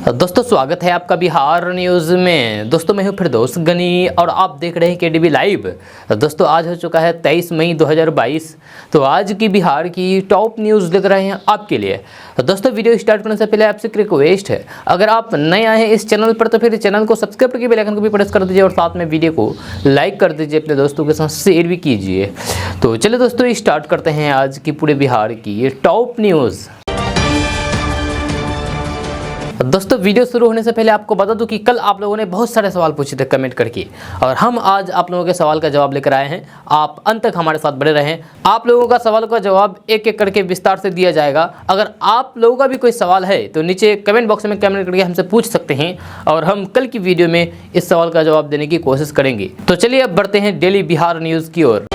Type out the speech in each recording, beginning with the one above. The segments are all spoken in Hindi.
दोस्तों स्वागत है आपका बिहार न्यूज़ में। दोस्तों मैं हूं फिरदौस गनी और आप देख रहे हैं केडीबी लाइव। दोस्तों आज हो चुका है 23 मई 2022। तो आज की बिहार की टॉप न्यूज़ लेकर रहे हैं आपके लिए। दोस्तों वीडियो स्टार्ट करने से पहले आपसे एक रिक्वेस्ट है, अगर आप नए आए हैं इस चैनल पर तो फिर चैनल को सब्सक्राइब करके बेल आइकन को भी प्रेस कर दीजिए और साथ में वीडियो को लाइक कर दीजिए, अपने दोस्तों के साथ शेयर भी कीजिए। तो चलिए दोस्तों स्टार्ट करते हैं आज की पूरे बिहार की ये टॉप न्यूज़। दोस्तों वीडियो शुरू होने से पहले आपको बता दूं कि कल आप लोगों ने बहुत सारे सवाल पूछे थे कमेंट करके, और हम आज आप लोगों के सवाल का जवाब लेकर आए हैं। आप अंत तक हमारे साथ बने रहें। आप लोगों का सवाल का जवाब एक एक करके विस्तार से दिया जाएगा। अगर आप लोगों का भी कोई सवाल है तो नीचे कमेंट बॉक्स में कमेंट करके हमसे पूछ सकते हैं और हम कल की वीडियो में इस सवाल का जवाब देने की कोशिश करेंगे। तो चलिए अब बढ़ते हैं डेली बिहार न्यूज़ की ओर।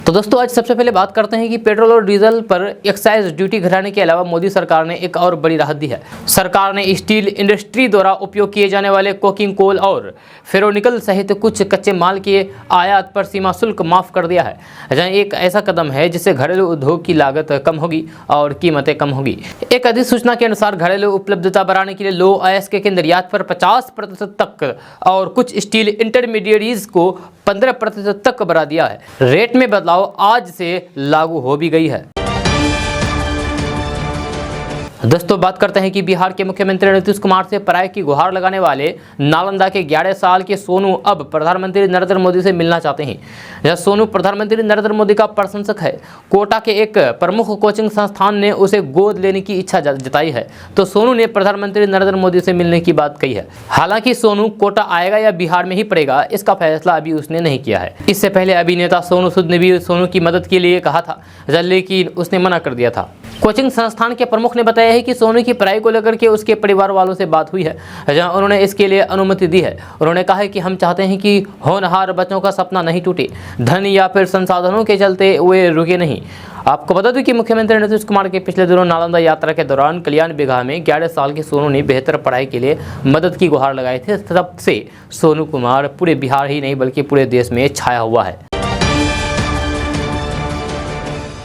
तो दोस्तों आज सबसे पहले बात करते हैं कि पेट्रोल और डीजल पर एक्साइज ड्यूटी घटाने के अलावा मोदी सरकार ने एक और बड़ी राहत दी है। सरकार ने स्टील इंडस्ट्री द्वारा उपयोग किए जाने वाले कोकिंग कोल और फेरोनिकल सहित कुछ कच्चे माल के आयात पर सीमा शुल्क माफ कर दिया है। जहाँ एक ऐसा कदम है जिससे घरेलू उद्योग की लागत कम होगी और कीमतें कम होगी। एक अधिसूचना के अनुसार घरेलू उपलब्धता बढ़ाने के लिए लो अयस्क के निर्यात पर 50% तक और कुछ स्टील इंटरमीडिएरीज को 15% तक बढ़ा दिया है। रेट में बदलाव आज से लागू हो भी गई है। दोस्तों बात करते हैं कि बिहार के मुख्यमंत्री नीतीश कुमार से पराई की गुहार लगाने वाले नालंदा के 11 साल के सोनू अब प्रधानमंत्री नरेंद्र मोदी से मिलना चाहते हैं। यह सोनू प्रधानमंत्री नरेंद्र मोदी का प्रशंसक है। कोटा के एक प्रमुख कोचिंग संस्थान ने उसे गोद लेने की इच्छा जताई है, तो सोनू ने प्रधानमंत्री नरेंद्र मोदी से मिलने की बात कही है। हालांकि सोनू कोटा आएगा या बिहार में ही पड़ेगा, इसका फैसला अभी उसने नहीं किया है। इससे पहले अभिनेता सोनू सूद ने भी सोनू की मदद के लिए कहा था, लेकिन उसने मना कर दिया था। कोचिंग संस्थान के प्रमुख ने बताया है कि सोनू की पढ़ाई को लेकर के उसके परिवार वालों से बात हुई है, जहां उन्होंने इसके लिए अनुमति दी है। उन्होंने कहा है कि हम चाहते हैं कि होनहार बच्चों का सपना नहीं टूटे, धन या फिर संसाधनों के चलते वे रुके नहीं। आपको बता दूं कि मुख्यमंत्री नीतीश कुमार के पिछले दिनों नालंदा यात्रा के दौरान कल्याण बिघा में 11 साल के सोनू ने बेहतर पढ़ाई के लिए मदद की गुहार लगाई थी। तब से सोनू कुमार पूरे बिहार ही नहीं बल्कि पूरे देश में छाया हुआ है।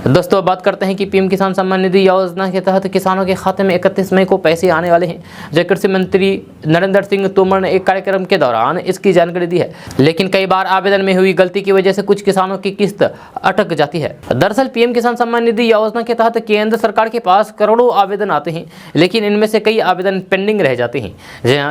दोस्तों बात करते हैं कि पीएम किसान सम्मान निधि योजना के तहत किसानों के खाते में 31 मई को पैसे आने वाले हैं। जय कृषि मंत्री नरेंद्र सिंह तोमर ने एक कार्यक्रम के दौरान इसकी जानकारी दी है, लेकिन कई बार आवेदन में हुई गलती की वजह से कुछ किसानों की किस्त अटक जाती है। दरअसल पीएम किसान सम्मान निधि योजना के तहत केंद्र सरकार के पास करोड़ों आवेदन आते हैं, लेकिन इनमें से कई आवेदन पेंडिंग रह जाते हैं,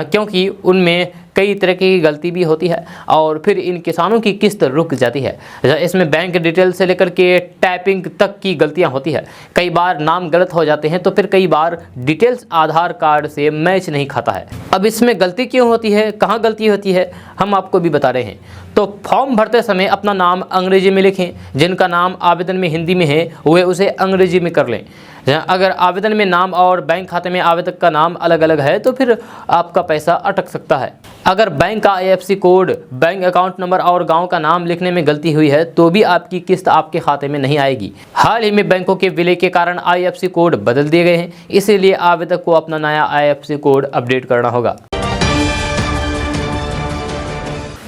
क्योंकि उनमें कई तरह की गलती भी होती है और फिर इन किसानों की किस्त रुक जाती है। इसमें बैंक डिटेल से लेकर के टाइपिंग तक की गलतियां होती है। कई बार नाम गलत हो जाते हैं, तो फिर कई बार डिटेल्स आधार कार्ड से मैच नहीं खाता है। अब इसमें गलती क्यों होती है, कहाँ गलती होती है, हम आपको भी बता रहे हैं। तो फॉर्म भरते समय अपना नाम अंग्रेजी में लिखें। जिनका नाम आवेदन में हिंदी में है वे उसे अंग्रेजी में कर लें। अगर आवेदन में नाम और बैंक खाते में आवेदक का नाम अलग अलग है तो फिर आपका पैसा अटक सकता है। अगर बैंक का IFSC code, bank account number और गांव का नाम लिखने में गलती हुई है तो भी आपकी किस्त आपके खाते में नहीं आएगी। हाल ही में बैंकों के विलय के कारण IFSC कोड बदल दिए गए हैं, इसीलिए आवेदक को अपना नया IFSC कोड अपडेट करना होगा।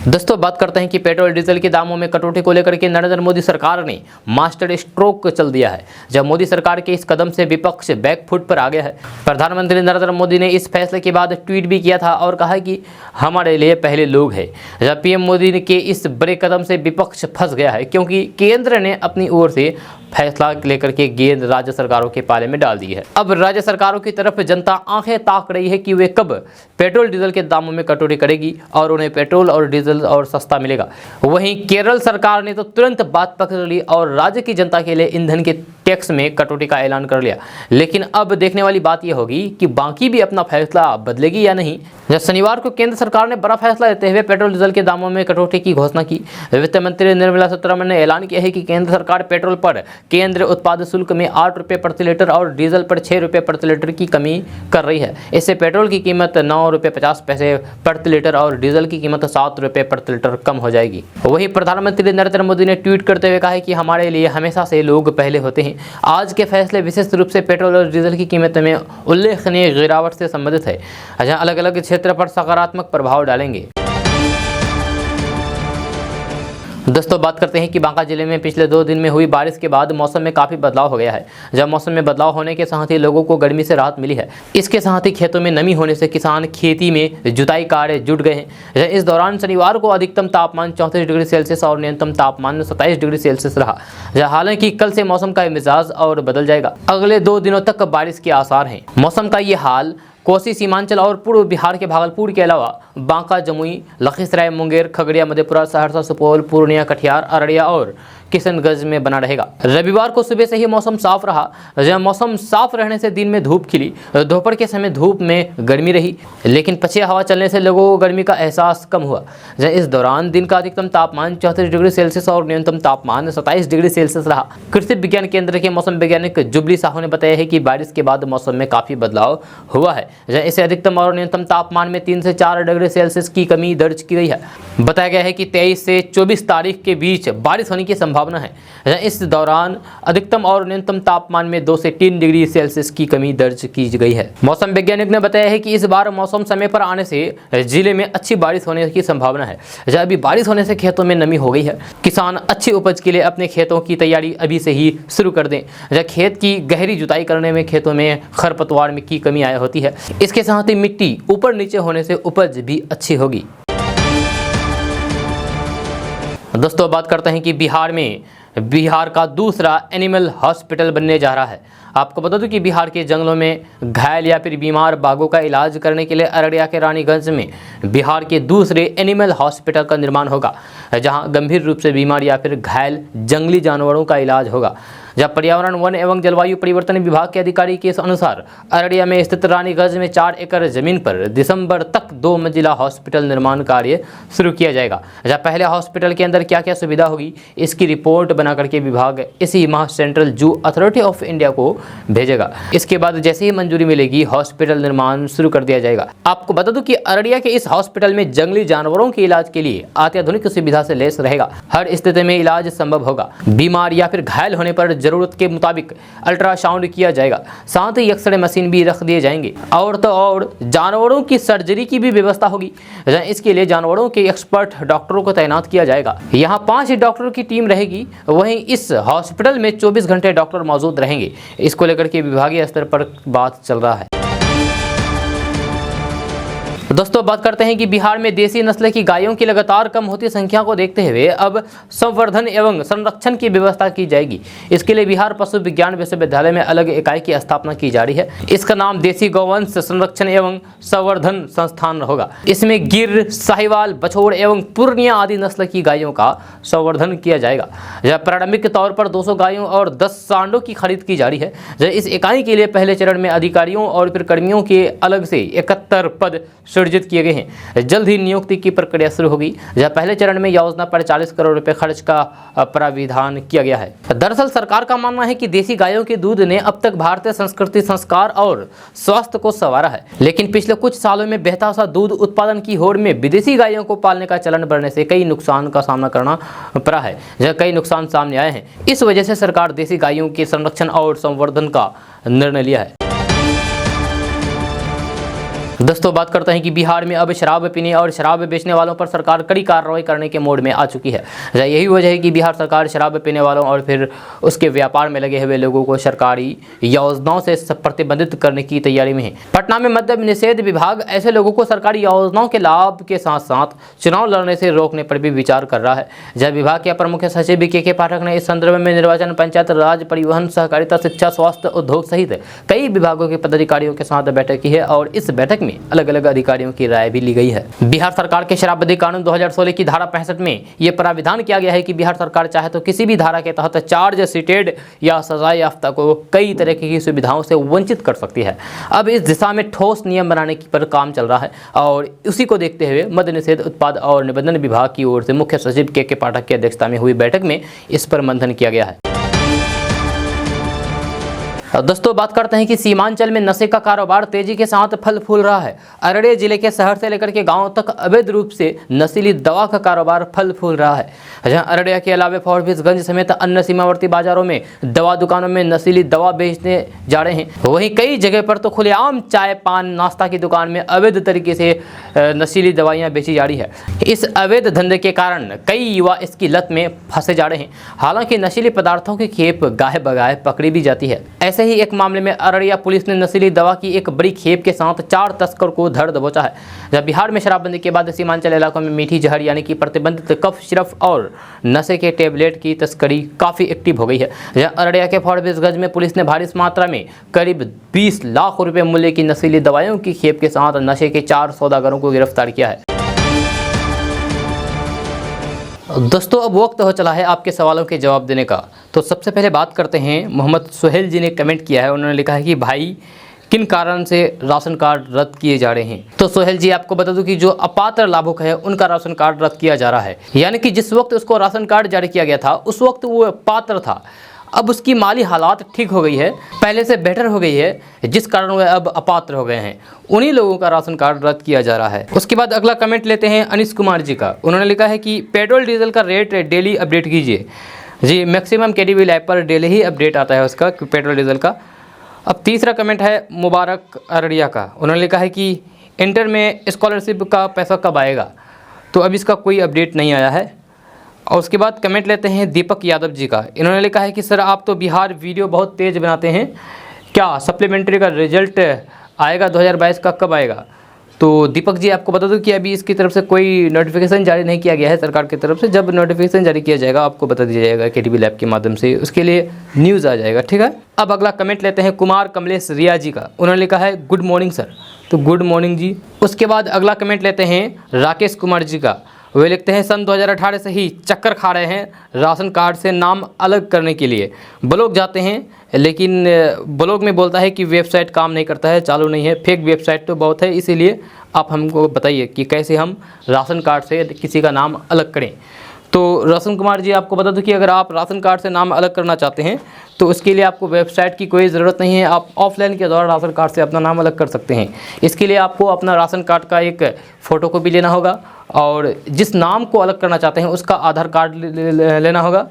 दोस्तों बात करते हैं कि पेट्रोल डीजल के दामों में कटौती को लेकर के नरेंद्र मोदी सरकार ने मास्टर स्ट्रोक चल दिया है। जब मोदी सरकार के इस कदम से विपक्ष बैकफुट पर आ गया है। प्रधानमंत्री नरेंद्र मोदी ने इस फैसले के बाद ट्वीट भी किया था और कहा कि हमारे लिए पहले लोग हैं। जब पीएम मोदी के इस बड़े कदम से विपक्ष फंस गया है, क्योंकि केंद्र ने अपनी ओर से फैसला लेकर के गेंद राज्य सरकारों के पाले में डाल दी है। अब राज्य सरकारों की तरफ जनता आंखें ताक रही है कि वे कब पेट्रोल डीजल के दामों में कटौती करेगी और उन्हें पेट्रोल और डीजल और सस्ता मिलेगा। वहीं केरल सरकार ने तो तुरंत बात पकड़ ली और राज्य की जनता के लिए ईंधन के टैक्स में कटौती का ऐलान कर लिया। लेकिन अब देखने वाली बात यह होगी कि बाकी भी अपना फैसला बदलेगी या नहीं। जब शनिवार को केंद्र सरकार ने बड़ा फैसला लेते हुए पेट्रोल डीजल के दामों में कटौती की घोषणा की। वित्त मंत्री निर्मला सीतारमण ने ऐलान किया है कि केंद्र सरकार पेट्रोल पर केंद्र उत्पाद शुल्क में 8 रुपये प्रति लीटर और डीजल पर 6 रुपये प्रति लीटर की कमी कर रही है। इससे पेट्रोल की कीमत 9 रुपये 50 पैसे प्रति लीटर और डीजल की कीमत 7 रुपये प्रति लीटर कम हो जाएगी। वहीं प्रधानमंत्री नरेंद्र मोदी ने ट्वीट करते हुए कहा है कि हमारे लिए हमेशा से लोग पहले होते हैं। आज के फैसले विशेष रूप से पेट्रोल और डीजल की कीमत में उल्लेखनीय गिरावट से संबंधित है, जहां अलग अलग क्षेत्र पर सकारात्मक प्रभाव डालेंगे। दोस्तों बात करते हैं कि बांका जिले में पिछले 2 दिन में हुई बारिश के बाद मौसम में काफ़ी बदलाव हो गया है। जब मौसम में बदलाव होने के साथ ही लोगों को गर्मी से राहत मिली है। इसके साथ ही खेतों में नमी होने से किसान खेती में जुताई कार्य जुट गए हैं। इस दौरान शनिवार को अधिकतम तापमान 34 डिग्री सेल्सियस और न्यूनतम तापमान 27 डिग्री सेल्सियस रहा। हालांकि कल से मौसम का मिजाज और बदल जाएगा। अगले 2 दिनों तक बारिश के आसार हैं। मौसम का ये हाल कोसी सीमांचल और पूर्व बिहार के भागलपुर के अलावा बांका, जमुई, लखीसराय, मुंगेर, खगड़िया, मधेपुरा, सहरसा, सुपौल, पूर्णिया, कटिहार, अररिया और किशनगंज में बना रहेगा। रविवार को सुबह से ही मौसम साफ रहा। जब मौसम साफ रहने से दिन में धूप खिली, दोपहर के समय धूप में गर्मी रही, लेकिन पछिया हवा चलने से लोगों को गर्मी का एहसास कम हुआ। इस दौरान दिन का अधिकतम तापमान 34 डिग्री सेल्सियस और न्यूनतम तापमान 27 डिग्री सेल्सियस रहा। कृषि विज्ञान केंद्र के मौसम वैज्ञानिक जुबली साहू ने बताया है कि बारिश के बाद मौसम में काफी बदलाव हुआ है। इसे अधिकतम और न्यूनतम तापमान में 3 से 4 डिग्री सेल्सियस की कमी दर्ज की गई है। बताया गया है कि 23 से 24 तारीख के बीच बारिश होने की संभावना है। इस दौरान अधिकतम और न्यूनतम तापमान में 2 से 3 डिग्री सेल्सियस की कमी दर्ज की गई है। मौसम वैज्ञानिक ने बताया है कि इस बार मौसम समय पर आने से जिले में अच्छी बारिश होने की संभावना है। अभी बारिश होने से खेतों में नमी हो गई है। किसान अच्छी उपज के लिए अपने खेतों की तैयारी अभी से ही शुरू कर दें। खेत की गहरी जुताई करने में खेतों में खरपतवार में की कमी आया होती है। इसके साथ ही मिट्टी ऊपर नीचे होने से उपज भी अच्छी होगी। दोस्तों बात करते हैं कि बिहार का दूसरा एनिमल हॉस्पिटल बनने जा रहा है। आपको बता दूं कि बिहार के जंगलों में घायल या फिर बीमार बाघों का इलाज करने के लिए अररिया के रानीगंज में बिहार के दूसरे एनिमल हॉस्पिटल का निर्माण होगा, जहां गंभीर रूप से बीमार या फिर घायल जंगली जानवरों का इलाज होगा। जब पर्यावरण, वन एवं जलवायु परिवर्तन विभाग के अधिकारी के अनुसार अररिया में स्थित रानीगंज में 4 एकड़ जमीन पर दिसंबर तक 2 मंजिला हॉस्पिटल निर्माण कार्य शुरू किया जाएगा। जब पहले हॉस्पिटल के अंदर क्या क्या सुविधा होगी, इसकी रिपोर्ट बना करके विभाग इसी माह central zoo authority of India को भेजेगा। इसके बाद जैसे ही मंजूरी मिलेगी, हॉस्पिटल निर्माण शुरू कर दिया जाएगा। आपको बता दूं कि अररिया के इस हॉस्पिटल में जंगली जानवरों के इलाज के लिए अत्याधुनिक सुविधा से लैस रहेगा। हर स्थिति में इलाज संभव होगा। बीमार या फिर घायल होने पर जरूरत के मुताबिक अल्ट्रासाउंड किया जाएगा। साथ ही एक्सरे मशीन भी रख दिए जाएंगे। और तो और जानवरों की सर्जरी की भी व्यवस्था होगी। इसके लिए जानवरों के एक्सपर्ट डॉक्टरों को तैनात किया जाएगा। यहाँ 5 डॉक्टरों की टीम रहेगी। वहीं इस हॉस्पिटल में 24 घंटे डॉक्टर मौजूद रहेंगे। इसको लेकर के विभागीय स्तर पर बात चल रहा है। दोस्तों बात करते हैं कि बिहार में देसी नस्ल की गायों की लगातार कम होती संख्या को देखते हुए अब संवर्धन एवं संरक्षण की व्यवस्था की जाएगी। इसके लिए बिहार पशु विज्ञान विश्वविद्यालय में अलग इकाई की स्थापना की जा रही है। इसका नाम देसी गौवंश संरक्षण एवं संवर्धन संस्थान होगा। इसमें गिर, साहिवाल, बछौर एवं पूर्णिया आदि नस्ल की गायों का संवर्धन किया जाएगा। यह प्रारंभिक तौर पर 200 गायों और 10 सांडों की खरीद की जा रही है। इस इकाई के लिए पहले चरण में अधिकारियों और फिर कर्मियों के अलग से 71 पद सृजित किए गए हैं। जल्द ही नियुक्ति की प्रक्रिया शुरू होगी। जहां पहले चरण में योजना पर 40 करोड़ रुपए खर्च का प्राविधान किया गया है। दरअसल सरकार का मानना है कि देसी गायों के दूध ने अब तक भारतीय संस्कृति, संस्कार और स्वास्थ्य को संवारा है, लेकिन पिछले कुछ सालों में बहता सा दूध उत्पादन की होड़ में विदेशी गायों को पालने का चलन बढ़ने से कई नुकसान का सामना करना पड़ा है। जहां कई नुकसान सामने आए हैं। इस वजह से सरकार देसी गायों के संरक्षण और संवर्धन का निर्णय लिया है। दोस्तों बात करते हैं कि बिहार में अब शराब पीने और शराब बेचने वालों पर सरकार कड़ी कार्रवाई करने के मोड में आ चुकी है। यही वजह है कि बिहार सरकार शराब पीने वालों और फिर उसके व्यापार में लगे हुए लोगों को सरकारी योजनाओं से प्रतिबंधित करने की तैयारी में है। पटना में मद्य निषेध विभाग ऐसे लोगों को सरकारी योजनाओं के लाभ के साथ साथ चुनाव लड़ने से रोकने पर भी विचार कर रहा है। जब विभाग के अपर मुख्य सचिव के पाठक ने इस संदर्भ में निर्वाचन, पंचायत राज, परिवहन, सहकारिता, शिक्षा, स्वास्थ्य, उद्योग सहित कई विभागों के पदाधिकारियों के साथ बैठक की है और इस बैठक में अलग अलग अधिकारियों की राय भी ली गई है। बिहार सरकार के शराबबंदी कानून 2016 की धारा 65 में यह प्राविधान किया गया है कि बिहार सरकार चाहे तो किसी भी धारा के तहत चार्ज सीटेड या सजा याफ्ता को कई तरह की सुविधाओं से वंचित कर सकती है। अब इस दिशा में ठोस नियम बनाने पर काम चल रहा है और उसी को देखते हुए मद्य निषेध, उत्पाद और निबंधन विभाग की ओर से मुख्य सचिव के पाठक की अध्यक्षता में हुई बैठक में इस पर मंथन किया गया है। दोस्तों बात करते हैं कि सीमांचल में नशे का कारोबार तेजी के साथ फल फूल रहा है। अररिया जिले के शहर से लेकर के गांव तक अवैध रूप से नशीली दवा का कारोबार फल फूल रहा है। जहां अररिया के अलावा फॉरबिसगंज समेत अन्य सीमावर्ती बाजारों में दवा दुकानों में नशीली दवा बेचने जा रहे हैं, वहीं कई जगह पर तो खुलेआम चाय पान नाश्ता की दुकान में अवैध तरीके से नशीली दवाइयाँ बेची जा रही है। इस अवैध धंधे के कारण कई युवा इसकी लत में फंसे जा रहे हैं। हालांकि नशीली पदार्थों की खेप गाहे बगाहे पकड़ी भी जाती है। ऐसे ही एक मामले में अररिया पुलिस ने नशीली दवा की एक बड़ी खेप के साथ 4 तस्कर को धर दबोचा है। जब बिहार में शराबबंदी के बाद सीमांचल इलाकों में मीठी जहर यानी कि प्रतिबंधित कफ सिरप और नशे के टेबलेट की तस्करी काफ़ी एक्टिव हो गई है। जहाँ अररिया के फॉरबिसगंज में पुलिस ने भारी मात्रा में करीब 20 लाख रुपए मूल्य की नशीली दवाइयों की खेप के साथ नशे के 4 सौदागरों को गिरफ्तार किया है। दोस्तों अब वक्त हो चला है आपके सवालों के जवाब देने का। तो सबसे पहले बात करते हैं, मोहम्मद सुहेल जी ने कमेंट किया है। उन्होंने लिखा है कि भाई किन कारण से राशन कार्ड रद्द किए जा रहे हैं। तो सोहेल जी आपको बता दूं कि जो अपात्र लाभुक है उनका राशन कार्ड रद्द किया जा रहा है। यानी कि जिस वक्त उसको राशन कार्ड जारी किया गया था उस वक्त वो पात्र था, अब उसकी माली हालात ठीक हो गई है, पहले से बेटर हो गई है, जिस कारण वह अब अपात्र हो गए हैं। उन्हीं लोगों का राशन कार्ड रद्द किया जा रहा है। उसके बाद अगला कमेंट लेते हैं अनिश कुमार जी का। उन्होंने लिखा है कि पेट्रोल डीजल का रेट डेली अपडेट कीजिए। जी मैक्सिमम KDB लैब पर डेली ही अपडेट आता है उसका पेट्रोल डीजल का। अब तीसरा कमेंट है मुबारक अररिया का। उन्होंने लिखा है कि इंटर में स्कॉलरशिप का पैसा कब आएगा, तो अब इसका कोई अपडेट नहीं आया है। और उसके बाद कमेंट लेते हैं दीपक यादव जी का। इन्होंने लिखा है कि सर आप तो बिहार वीडियो बहुत तेज़ बनाते हैं, क्या सप्लीमेंट्री का रिजल्ट आएगा 2022 का, कब आएगा? तो दीपक जी आपको बता दूं कि अभी इसकी तरफ से कोई नोटिफिकेशन जारी नहीं किया गया है सरकार की तरफ से। जब नोटिफिकेशन जारी किया जाएगा आपको बता दिया जाएगा KDB लैब के माध्यम से, उसके लिए न्यूज़ आ जाएगा, ठीक है। अब अगला कमेंट लेते हैं कुमार कमलेश रिया जी का। उन्होंने लिखा है गुड मॉर्निंग सर, तो गुड मॉर्निंग जी। उसके बाद अगला कमेंट लेते हैं राकेश कुमार जी का। वे लिखते हैं सन 2018 से ही चक्कर खा रहे हैं राशन कार्ड से नाम अलग करने के लिए। ब्लॉग जाते हैं लेकिन ब्लॉग में बोलता है कि वेबसाइट काम नहीं करता है, चालू नहीं है, फेक वेबसाइट तो बहुत है, इसीलिए आप हमको बताइए कि कैसे हम राशन कार्ड से किसी का नाम अलग करें। तो रोशन कुमार जी आपको बता दूं कि अगर आप राशन कार्ड से नाम अलग करना चाहते हैं तो उसके लिए आपको वेबसाइट की कोई ज़रूरत नहीं है, आप ऑफलाइन के द्वारा राशन कार्ड से अपना नाम अलग कर सकते हैं। इसके लिए आपको अपना राशन कार्ड का एक फ़ोटोकॉपी लेना होगा और जिस नाम को अलग करना चाहते हैं उसका आधार कार्ड लेना होगा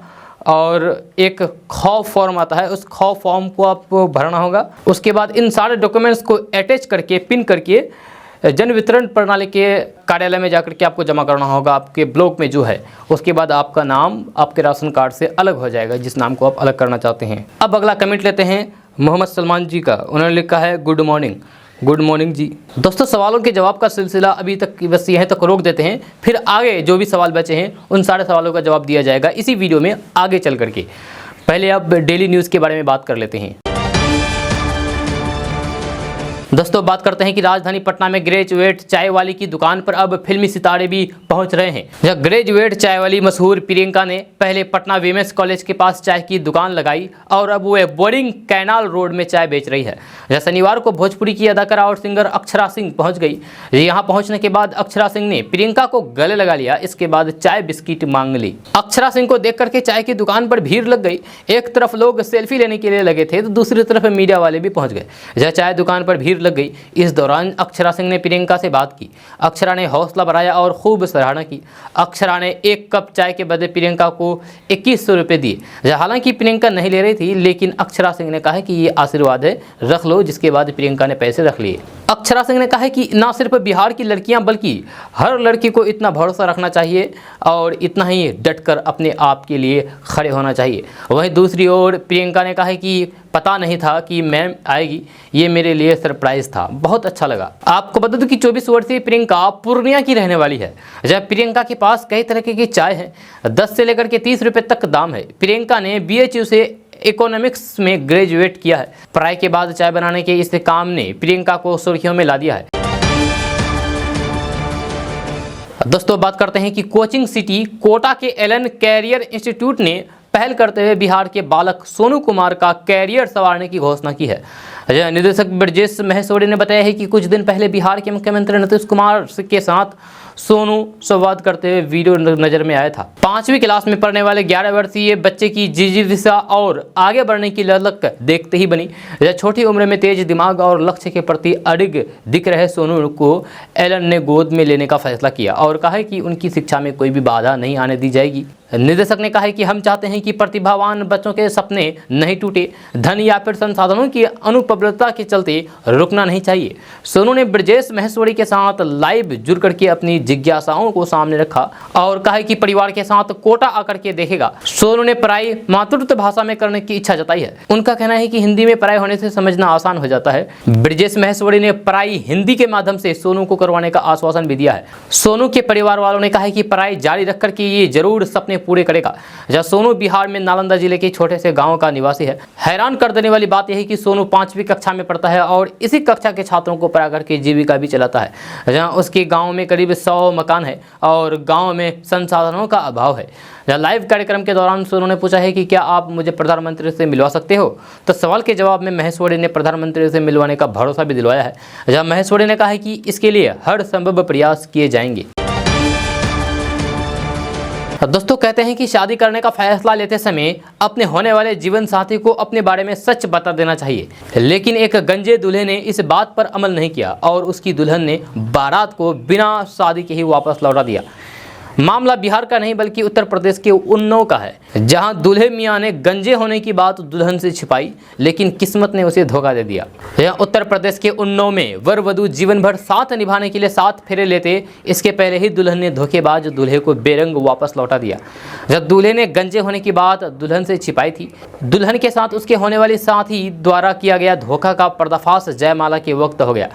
और एक खौफ फॉर्म आता है, उस खौफ फॉर्म को आपको भरना होगा। उसके बाद इन सारे डॉक्यूमेंट्स को अटैच करके पिन करके जन वितरण प्रणाली के कार्यालय में जाकर के आपको जमा करना होगा आपके ब्लॉक में जो है। उसके बाद आपका नाम आपके राशन कार्ड से अलग हो जाएगा जिस नाम को आप अलग करना चाहते हैं। अब अगला कमेंट लेते हैं मोहम्मद सलमान जी का। उन्होंने लिखा है गुड मॉर्निंग। गुड मॉर्निंग जी। दोस्तों सवालों के जवाब का सिलसिला अभी तक बस यहीं तक रोक देते हैं, फिर आगे जो भी सवाल बचे हैं उन सारे सवालों का जवाब दिया जाएगा इसी वीडियो में आगे चल करके। पहले अब डेली न्यूज़ के बारे में बात कर लेते हैं। दोस्तों बात करते हैं कि राजधानी पटना में ग्रेजुएट चाय वाली की दुकान पर अब फिल्मी सितारे भी पहुंच रहे हैं। जब ग्रेजुएट चाय वाली मशहूर प्रियंका ने पहले पटना वीमेंस कॉलेज के पास चाय की दुकान लगाई और अब वो बोरिंग कैनाल रोड में चाय बेच रही है। जब शनिवार को भोजपुरी की अदाकारा और सिंगर अक्षरा सिंह पहुंच गई। यहाँ पहुंचने के बाद अक्षरा सिंह ने प्रियंका को गले लगा लिया, इसके बाद चाय बिस्किट मांग ली। अक्षरा सिंह को देख करके चाय की दुकान पर भीड़ लग गई। एक तरफ लोग सेल्फी लेने के लिए लगे थे तो दूसरी तरफ मीडिया वाले भी पहुंच गए। जब चाय दुकान पर भीड़ लग गई, इस दौरान अक्षरा सिंह ने प्रियंका से बात की। अक्षरा ने हौसला बढ़ाया और खूब सराहना की। अक्षरा ने एक कप चाय के बदले प्रियंका को 2100 रुपये दिए। हालांकि प्रियंका नहीं ले रही थी, लेकिन अक्षरा सिंह ने कहा कि ये आशीर्वाद है, रख लो, जिसके बाद प्रियंका ने पैसे रख लिए। अक्षरा सिंह ने कहा कि ना सिर्फ बिहार की लड़कियां बल्कि हर लड़की को इतना भरोसा रखना चाहिए और इतना ही डटकर अपने आप के लिए खड़े होना चाहिए। वहीं दूसरी ओर प्रियंका ने कहा कि पता नहीं था कि मैम आएगी, ये मेरे लिए सरप्राइज़ था, बहुत अच्छा लगा। आपको बता दूं कि 24 वर्षीय प्रियंका पूर्णिया की रहने वाली है। जब प्रियंका के पास कई तरह की चाय है, 10 से लेकर के 30 रुपये तक दाम है। प्रियंका ने BHU से इकोनॉमिक्स में ग्रेजुएट किया है। पढ़ाई के बाद चाय बनाने के इस काम ने प्रियंका को सुर्खियों में ला दिया है। दोस्तों बात करते हैं कि कोचिंग सिटी कोटा के एलन कैरियर इंस्टीट्यूट ने पहल करते हुए बिहार के बालक सोनू कुमार का कैरियर संवारने की घोषणा की है। निदेशक ब्रजेश महेश्वरी ने बताया है कि कुछ दिन पहले बिहार के मुख्यमंत्री नीतीश कुमार के साथ सोनू संवाद करते हुए वीडियो नजर में आया था। 5वीं क्लास में पढ़ने वाले 11 वर्षीय बच्चे की जिज्ञासा और आगे बढ़ने की ललक देखते ही बनी। छोटी उम्र में तेज दिमाग और लक्ष्य के प्रति अडिग दिख रहे सोनू को एलन ने गोद में लेने का फैसला किया और कहा कि उनकी शिक्षा में कोई भी बाधा नहीं आने दी जाएगी। निदेशक ने कहा कि हम चाहते हैं कि प्रतिभावान बच्चों के सपने नहीं टूटे, धन या फिर संसाधनों की अनुपलब्धता के चलते रुकना नहीं चाहिए। सोनू ने ब्रजेश महेश्वरी के साथ लाइव जुड़ करके अपनी जिज्ञासाओं को सामने रखा और कहा कि परिवार के साथ कोटा आकर के देखेगा। सोनू ने पढ़ाई मातृत्व भाषा में करने की इच्छा जताई है। उनका कहना है कि हिंदी में पढ़ाई होने से समझना आसान हो जाता है। ब्रजेश महेश्वरी ने पढ़ाई हिंदी के माध्यम से सोनू को करवाने का आश्वासन भी दिया है। सोनू के परिवार वालों ने कहा है कि पढ़ाई जारी रख करके ये जरूर सपने पूरे करेगा। जहाँ सोनू बिहार में नालंदा जिले के छोटे से गांव का निवासी है। हैरान कर देने वाली बात यह है कि सोनू 5वीं कक्षा में पढ़ता है और इसी कक्षा के छात्रों को पढ़ा करके जीविका भी चलाता है। जहाँ उसके गांव में करीब 100 मकान है और गांव में संसाधनों का अभाव है। जहाँ लाइव कार्यक्रम के दौरान सोनू ने पूछा है कि क्या आप मुझे प्रधानमंत्री से मिलवा सकते हो, तो सवाल के जवाब में महेश्वरी ने प्रधानमंत्री से मिलवाने का भरोसा भी दिलवाया है। जहाँ महेश्वरी ने कहा है कि इसके लिए हर संभव प्रयास किए जाएंगे। दोस्तों कहते हैं कि शादी करने का फैसला लेते समय अपने होने वाले जीवन साथी को अपने बारे में सच बता देना चाहिए, लेकिन एक गंजे दूल्हे ने इस बात पर अमल नहीं किया और उसकी दुल्हन ने बारात को बिना शादी के ही वापस लौटा दिया। मामला बिहार का नहीं बल्कि उत्तर प्रदेश के उन्नाव का है, जहां दूल्हे मियां ने गंजे होने की बात दुल्हन से छिपाई, लेकिन किस्मत ने उसे धोखा दे दिया। यह उत्तर प्रदेश के उन्नाव में वर वधू जीवन भर साथ निभाने के लिए 7 फेरे लेते, इसके पहले ही दुल्हन ने धोखेबाज दूल्हे को बेरंग वापस लौटा दिया। जब दूल्हे ने गंजे होने की बात दुल्हन से छिपाई थी, दुल्हन के साथ उसके होने वाली साथी द्वारा किया गया धोखा का पर्दाफाश जयमाला के वक्त हो गया।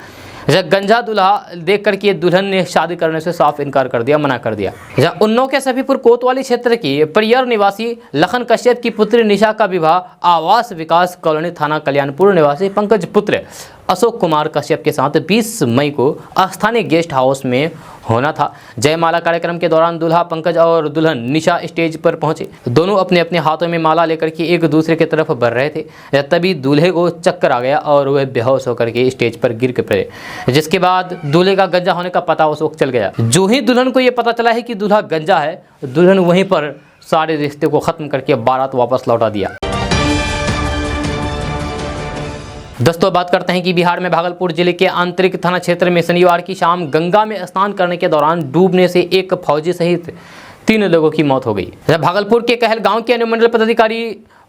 जब गंजा दूल्हा देख करके दुल्हन ने शादी करने से साफ इनकार कर दिया, मना कर दिया। जहाँ उन्नाव के सफीपुर कोतवाली क्षेत्र के परियर निवासी लखन कश्यप की पुत्री निशा का विवाह आवास विकास कॉलोनी थाना कल्याणपुर निवासी पंकज पुत्र अशोक कुमार कश्यप के साथ 20 मई को स्थानीय गेस्ट हाउस में होना था। जयमाला कार्यक्रम के दौरान दूल्हा पंकज और दुल्हन निशा स्टेज पर पहुंचे। दोनों अपने अपने हाथों में माला लेकर के एक दूसरे की तरफ बढ़ रहे थे। तभी दूल्हे को चक्कर आ गया और वह बेहोश होकर के स्टेज पर गिर के पड़े, जिसके बाद दूल्हे का गंजा होने का पता उस वक्त चल गया। जो ही दुल्हन को यह पता चला है कि दूल्हा गंजा है, दुल्हन वहीं पर सारे रिश्ते को खत्म करके बारात वापस लौटा दिया। दोस्तों बात करते हैं कि बिहार में भागलपुर जिले के आंतरिक थाना क्षेत्र में शनिवार की शाम गंगा में स्नान करने के दौरान डूबने से एक फौजी सहित 3 लोगों की मौत हो गई। भागलपुर के कहल गांव के अनुमंडल पदाधिकारी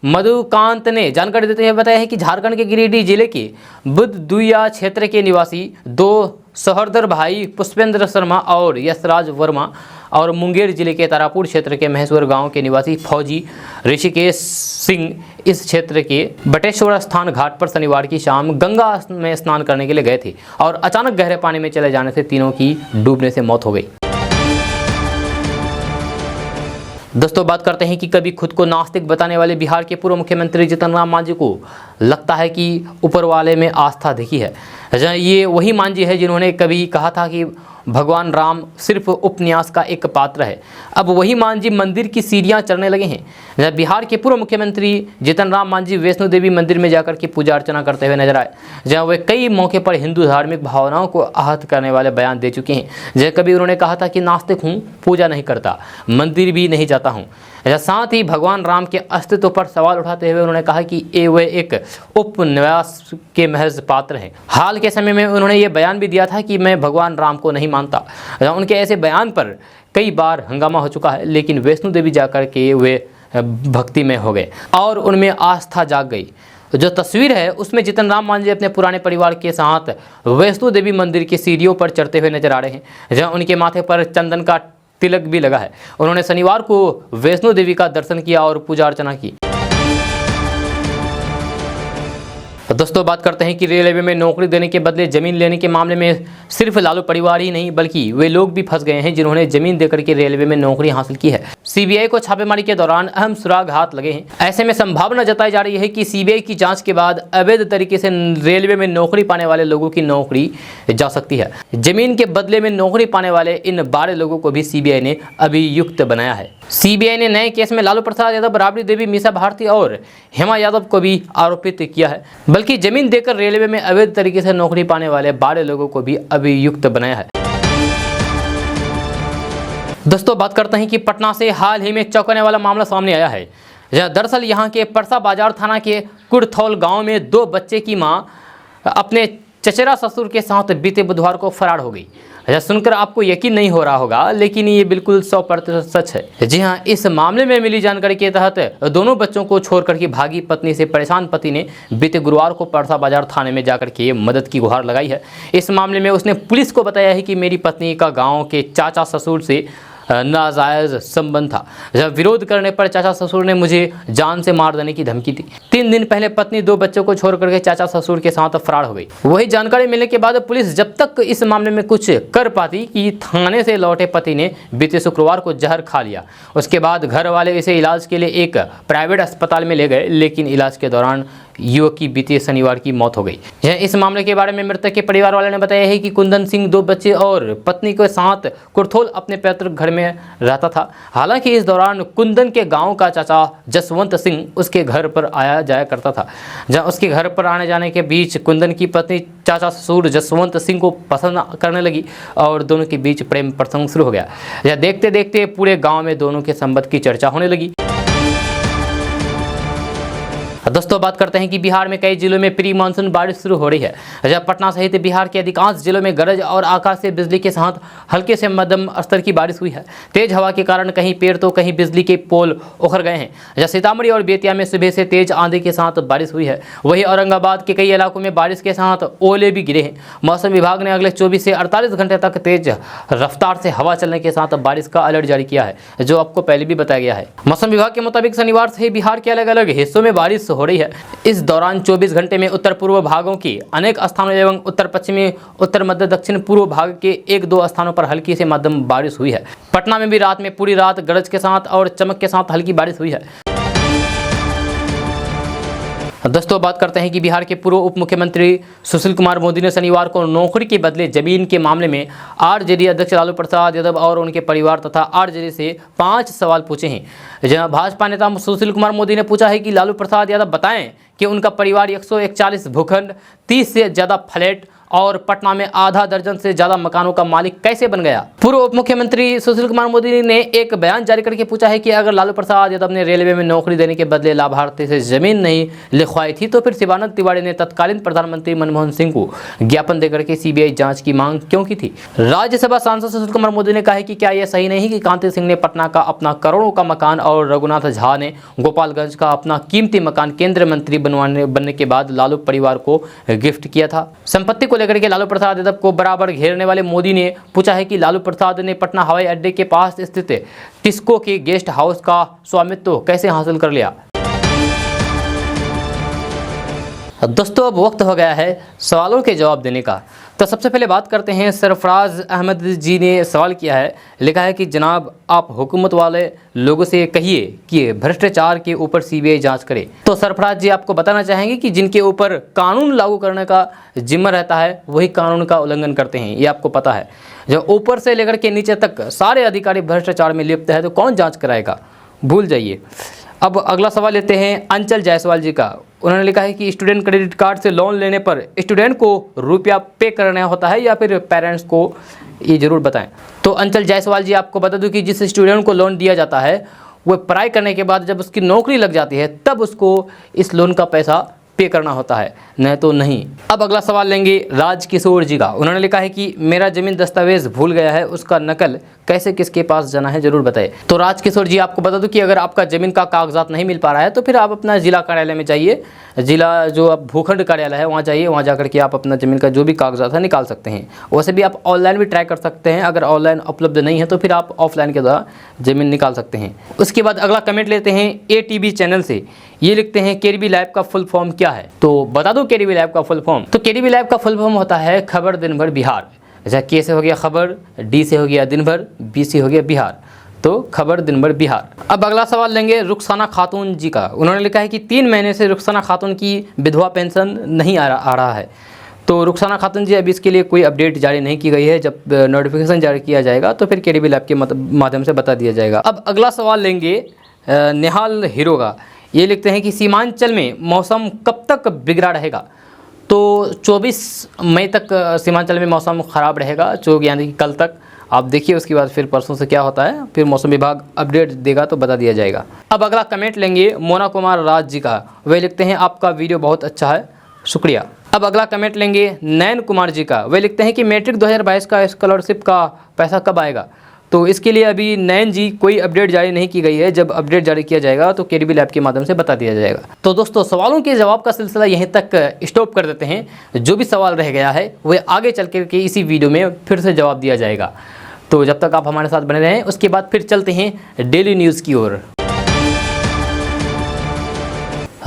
मधुकांत ने जानकारी देते हुए बताया है कि झारखंड के गिरिडीह जिले के बुद्धदुइया क्षेत्र के निवासी 2 सहोदर भाई पुष्पेंद्र शर्मा और यशराज वर्मा और मुंगेर जिले के तारापुर क्षेत्र के महेश्वर गांव के निवासी फौजी ऋषिकेश सिंह इस क्षेत्र के बटेश्वर स्थान घाट पर शनिवार की शाम गंगा में स्नान करने के लिए गए थे और अचानक गहरे पानी में चले जाने से तीनों की डूबने से मौत हो गई। दोस्तों बात करते हैं कि कभी खुद को नास्तिक बताने वाले बिहार के पूर्व मुख्यमंत्री जीतन राम मांझी को लगता है कि ऊपर वाले में आस्था दिखी है। ये वही मांझी है जिन्होंने कभी कहा था कि भगवान राम सिर्फ उपन्यास का एक पात्र है। अब वही मांझी मंदिर की सीढ़ियां चढ़ने लगे हैं। बिहार के पूर्व मुख्यमंत्री जीतन राम मांझी वैष्णो देवी मंदिर में जाकर के पूजा अर्चना करते हुए नजर आए, जहां वे कई मौके पर हिंदू धार्मिक भावनाओं को आहत करने वाले बयान दे चुके हैं। जैसे कभी उन्होंने कहा था कि नास्तिक हूँ, पूजा नहीं करता, मंदिर भी नहीं जाता हूँ। साथ ही भगवान राम के अस्तित्व पर सवाल उठाते हुए उन्होंने कहा कि वे एक उपन्यास के महज पात्र हैं। हाल के समय में उन्होंने ये बयान भी दिया था कि मैं भगवान राम को नहीं मानता। उनके ऐसे बयान पर कई बार हंगामा हो चुका है, लेकिन वैष्णो देवी जाकर के वे भक्ति में हो गए और उनमें आस्था जाग गई। जो तस्वीर है उसमें जीतन राम मांझी अपने पुराने परिवार के साथ वैष्णो देवी मंदिर की सीढ़ियों पर चढ़ते हुए नजर आ रहे हैं, जहाँ उनके माथे पर चंदन का तिलक भी लगा है। उन्होंने शनिवार को वैष्णो देवी का दर्शन किया और पूजा अर्चना की। दोस्तों बात करते हैं कि रेलवे में नौकरी देने के बदले जमीन लेने के मामले में सिर्फ लालू परिवार ही नहीं बल्कि वे लोग भी फंस गए हैं जिन्होंने जमीन देकर के रेलवे में नौकरी हासिल की है। सीबीआई को छापेमारी के दौरान अहम सुराग हाथ लगे हैं। ऐसे में संभावना जताई जा रही है कि सीबीआई की जांच के बाद अवैध तरीके से रेलवे में नौकरी पाने वाले लोगों की नौकरी जा सकती है। जमीन के बदले में नौकरी पाने वाले इन 12 लोगों को भी सीबीआई ने अभियुक्त बनाया है। सीबीआई ने नए केस में लालू प्रसाद यादव, राबड़ी देवी, मीसा भारती और हेमा यादव को भी आरोपित किया है, बल्कि जमीन देकर रेलवे में अवैध तरीके से नौकरी पाने वाले 12 लोगों को भी अभियुक्त बनाया है। दोस्तों बात करते हैं कि पटना से हाल ही में चौंकाने वाला मामला सामने आया है। दरअसल यहाँ के परसा बाजार थाना के कुड़थौल गांव में 2 बच्चे की मां अपने चचेरा ससुर के साथ बीते बुधवार को फरार हो गई। यह सुनकर आपको यकीन नहीं हो रहा होगा, लेकिन ये बिल्कुल 100% सच है। जी हाँ, इस मामले में मिली जानकारी के तहत दोनों बच्चों को छोड़कर के भागी पत्नी से परेशान पति ने बीते गुरुवार को परसा बाजार थाने में जाकर के मदद की गुहार लगाई है। इस मामले में उसने पुलिस को बताया है कि मेरी पत्नी का गाँव के चाचा ससुर से नाजायज संबंध था। जब विरोध करने पर चाचा ससुर ने मुझे जान से मार देने की धमकी दी। 3 दिन पहले पत्नी 2 बच्चों को छोड़ करके चाचा ससुर के साथ फरार हो गई। वही जानकारी मिलने के बाद पुलिस जब तक इस मामले में कुछ कर पाती कि थाने से लौटे पति ने बीते शुक्रवार को जहर खा लिया। उसके बाद घर वाले इसे इलाज के लिए एक प्राइवेट अस्पताल में ले गए, लेकिन इलाज के दौरान युवक की बीते शनिवार की मौत हो गई। इस मामले के बारे में मृतक के परिवार वाले ने बताया है कि कुंदन सिंह 2 बच्चे और पत्नी के साथ कुड़थौल अपने पैतृक घर में रहता था। हालांकि इस दौरान कुंदन के गांव का चाचा जसवंत सिंह उसके घर पर आया जाया करता था। जहां उसके घर पर आने जाने के बीच कुंदन की पत्नी चाचा ससुर जसवंत सिंह को पसंद करने लगी और दोनों के बीच प्रेम प्रसंग शुरू हो गया। देखते देखते पूरे गाँव में दोनों के संबंध की चर्चा होने लगी। दोस्तों बात करते हैं कि बिहार में कई जिलों में प्री मानसून बारिश शुरू हो रही है। जब पटना सहित बिहार के अधिकांश जिलों में गरज और आकाश से बिजली के साथ हल्के से मध्यम स्तर की बारिश हुई है। तेज हवा के कारण कहीं पेड़ तो कहीं बिजली के पोल उखड़ गए हैं। जब सीतामढ़ी और बेतिया में सुबह से तेज आंधी के साथ बारिश हुई है, वहीं औरंगाबाद के कई इलाकों में बारिश के साथ ओले भी गिरे हैं। मौसम विभाग ने अगले 24 से 48 घंटे तक तेज रफ्तार से हवा चलने के साथ बारिश का अलर्ट जारी किया है, जो आपको पहले भी बताया गया है। मौसम विभाग के मुताबिक शनिवार से बिहार के अलग अलग हिस्सों में बारिश हो रही है। इस दौरान 24 घंटे में उत्तर पूर्व भागों की अनेक स्थानों एवं उत्तर पश्चिमी, उत्तर मध्य, दक्षिण पूर्व भाग के 1-2 स्थानों पर हल्की से मध्यम बारिश हुई है। पटना में भी रात में पूरी रात गरज के साथ और चमक के साथ हल्की बारिश हुई है। दोस्तों बात करते हैं कि बिहार के पूर्व उप मुख्यमंत्री सुशील कुमार मोदी ने शनिवार को नौकरी के बदले जमीन के मामले में आरजेडी अध्यक्ष लालू प्रसाद यादव और उनके परिवार तथा आरजेडी से 5 सवाल पूछे हैं। जहां भाजपा नेता सुशील कुमार मोदी ने पूछा है कि लालू प्रसाद यादव बताएं कि उनका परिवार 141 भूखंड, 30 से ज़्यादा फ्लैट और पटना में आधा दर्जन से ज्यादा मकानों का मालिक कैसे बन गया। पूर्व उप मुख्यमंत्री सुशील कुमार मोदी ने एक बयान जारी करके पूछा है कि अगर लालू प्रसाद यादव ने रेलवे में नौकरी देने के बदले लाभार्थी से जमीन नहीं लिखवाई थी, तो फिर शिवानंद तिवारी ने तत्कालीन प्रधानमंत्री मनमोहन सिंह को ज्ञापन देकर के सीबीआई जांच की मांग क्यों की थी। राज्यसभा सांसद सुशील कुमार मोदी ने कहा है कि क्या यह सही नहीं कि कांति सिंह ने पटना का अपना करोड़ों का मकान और रघुनाथ झा ने गोपालगंज का अपना कीमती मकान केंद्रीय मंत्री बनने के बाद लालू परिवार को गिफ्ट किया था। संपत्ति को लेकर के लालू प्रसाद यादव को बराबर घेरने वाले मोदी ने पूछा है कि लालू प्रसाद ने पटना हवाई अड्डे के पास स्थित टिस्को के गेस्ट हाउस का स्वामित्व कैसे हासिल कर लिया। दोस्तों अब वक्त हो गया है सवालों के जवाब देने का। तो सबसे पहले बात करते हैं, सरफराज अहमद जी ने सवाल किया है, लिखा है कि जनाब आप हुकूमत वाले लोगों से कहिए कि भ्रष्टाचार के ऊपर सीबीआई जांच करे। तो सरफराज जी आपको बताना चाहेंगे कि जिनके ऊपर कानून लागू करने का जिम्मा रहता है वही कानून का उल्लंघन करते हैं, ये आपको पता है। जब ऊपर से लेकर के नीचे तक सारे अधिकारी भ्रष्टाचार में लिप्त है तो कौन जाँच कराएगा, भूल जाइए। अब अगला सवाल लेते हैं अंचल जायसवाल जी का। उन्होंने लिखा है कि स्टूडेंट क्रेडिट कार्ड से लोन लेने पर स्टूडेंट को रुपया पे करना होता है या फिर पेरेंट्स को, ये जरूर बताएं। तो अंचल जायसवाल जी आपको बता दूं कि जिस स्टूडेंट को लोन दिया जाता है वो पढ़ाई करने के बाद जब उसकी नौकरी लग जाती है तब उसको इस लोन का पैसा पे करना होता है, नहीं तो नहीं। अब अगला सवाल लेंगे राजकिशोर जी का। उन्होंने लिखा है कि मेरा जमीन दस्तावेज भूल गया है, उसका नकल कैसे किसके पास जाना है, जरूर बताएं। तो राजकिशोर जी आपको बता दूं कि अगर आपका जमीन का कागजात नहीं मिल पा रहा है तो फिर आप अपना जिला कार्यालय में जाइए, जिला जो आप भूखंड कार्यालय है वहाँ जाइए, वहाँ जाकर के आप अपना जमीन का जो भी कागजात है निकाल सकते हैं। वैसे भी आप ऑनलाइन भी ट्राई कर सकते हैं, अगर ऑनलाइन उपलब्ध नहीं है तो फिर आप ऑफलाइन के द्वारा जमीन निकाल सकते हैं। उसके बाद अगला कमेंट लेते हैं ATB चैनल से। ये लिखते हैं केडीबी लाइव का फुल फॉर्म क्या है। तो बता दो केडीबी लाइव का फुल फॉर्म। तो केडीबी लाइव का फुल फॉर्म होता है खबर दिन भर बिहार। जैसा के से हो गया खबर, डी से हो गया दिन भर, बी से हो गया बिहार, तो खबर दिन भर बिहार। अब अगला सवाल लेंगे रुखसाना खातून जी का। उन्होंने लिखा है कि 3 महीने से रुखसाना खातून की विधवा पेंशन नहीं आ रहा है। तो रुखसाना खातून जी अभी इसके लिए कोई अपडेट जारी नहीं की गई है, जब नोटिफिकेशन जारी किया जाएगा तो फिर केडीबी लैब के माध्यम से बता दिया जाएगा। अब अगला सवाल लेंगे निहाल हीरो का। ये लिखते हैं कि सीमांचल में मौसम कब तक बिगड़ा रहेगा। तो 24 मई तक सीमांचल में मौसम ख़राब रहेगा, यानी कि कल तक। आप देखिए उसके बाद फिर परसों से क्या होता है, फिर मौसम विभाग अपडेट देगा तो बता दिया जाएगा। अब अगला कमेंट लेंगे मोना कुमार राज जी का। वे लिखते हैं आपका वीडियो बहुत अच्छा है, शुक्रिया। अब अगला कमेंट लेंगे नयन कुमार जी का। वे लिखते हैं कि मैट्रिक 2022 का स्कॉलरशिप का पैसा कब आएगा। तो इसके लिए अभी नयन जी कोई अपडेट जारी नहीं की गई है। जब अपडेट जारी किया जाएगा तो केडीबी लैब के माध्यम से बता दिया जाएगा। तो दोस्तों सवालों के जवाब का सिलसिला यहीं तक स्टॉप कर देते हैं। जो भी सवाल रह गया है वह आगे चल कर के इसी वीडियो में फिर से जवाब दिया जाएगा। तो जब तक आप हमारे साथ बने रहें, उसके बाद फिर चलते हैं डेली न्यूज़ की ओर।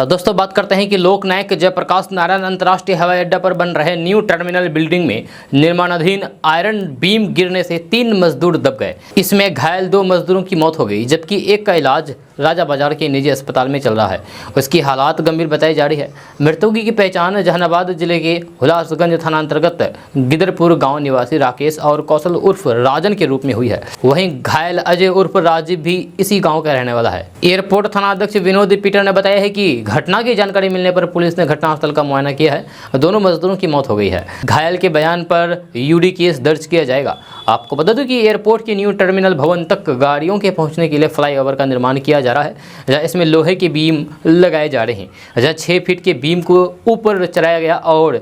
दोस्तों बात करते हैं कि लोकनायक जयप्रकाश नारायण अंतर्राष्ट्रीय हवाई अड्डा पर बन रहे न्यू टर्मिनल बिल्डिंग में निर्माणाधीन आयरन बीम गिरने से 3 मजदूर दब गए। इसमें घायल 2 मजदूरों की मौत हो गई, जबकि एक का इलाज राजा बाजार के निजी अस्पताल में चल रहा है। उसकी हालात गंभीर बताई जा रही है। मृतकों की पहचान जहानाबाद जिले के हुलासगंज थाना अंतर्गत गिदरपुर गांव निवासी राकेश और कौशल उर्फ राजन के रूप में हुई है। वहीं घायल अजय उर्फ राजीव भी इसी गांव का रहने वाला है। एयरपोर्ट थाना अध्यक्ष विनोद पीटर ने बताया है कि घटना की जानकारी मिलने पर पुलिस ने घटनास्थल का मुआयना किया है। दोनों मजदूरों की मौत हो गई है। घायल के बयान पर यूडी केस दर्ज किया जाएगा। आपको बता दूं कि एयरपोर्ट के न्यू टर्मिनल भवन तक गाड़ियों के पहुंचने के लिए फ्लाईओवर का निर्माण किया जा रहा है, जहाँ इसमें लोहे के बीम लगाए जा रहे हैं। जहाँ 6 फीट के बीम को ऊपर चढ़ाया गया और